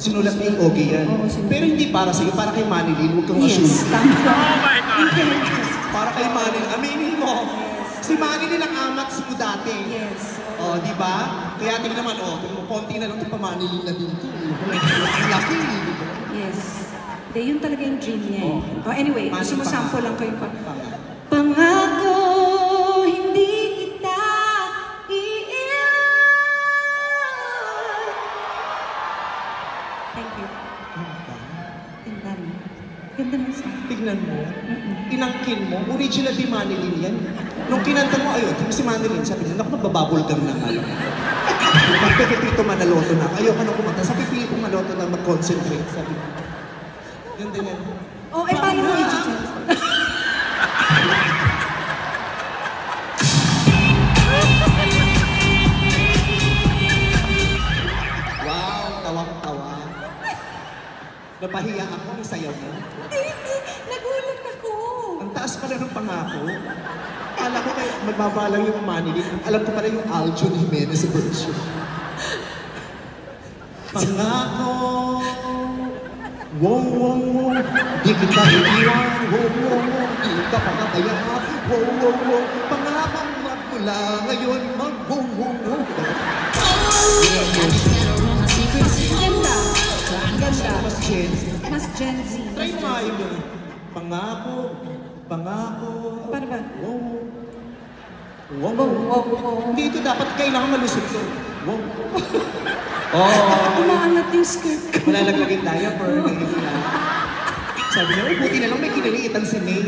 Sinulat ni Ogie yan. Pero hindi para sa'yo, para kay Manilyn. Huwag kang assume. Yes, tama. Oh my God! Para kay Manilyn. Aminin mo. Si Manilyn ang amats mo dati. Yes. O, di ba? Kaya tingnan naman, konti na lang ito pa Manilyn na dito. Ang laki. Yes. Hindi, yun talaga yung dream niya eh. Oh, anyway, gusto mo sample lang kayo pa. Pangako, hindi kita iiwan. Thank you. Ganda mo. Ganda mo sa Tignan mo. Tinangkin mo. Original di Manilyn yan. Nung kinanta mo, ayun, si Manilyn, sabi niya, naku, magbababulgam na nga lang. Magpipipito manaloto na. Ayoko nang kumanta. Sa pipili ko maloto na mag-concentrate. Sabi niya. Ganda yan. Oh, eh, paano mo i-check? Wow, tawang-tawa. Napahiya ako ang sayaw mo. Hindi. Nagulat ako. Ang taas pala ng pangako. Akala ko kayo, magbaba lang yung Manilyn. Alam ko pala yung Aljon Jimenez version. Pangako. Wow, wow, wow. Di kita iiwan. Wow, wow, wow. Di ka pakabayaan. Wow, wow, wow. Pangakong magmula ngayon. Mag-wow, wow, wow. Ganda. Ganda. Mas Gen Z. Mas Gen Z. Try tayo mo. Pangako. Pangako. Paano ba? Wow. Wow. Wow, wow, wow. Hindi ito dapat kailangan malusog to. Wow. Umaangat yung skirt ko. Malalaglag yung diaper. Sabi niya, buti na lang may kinaliitan si May.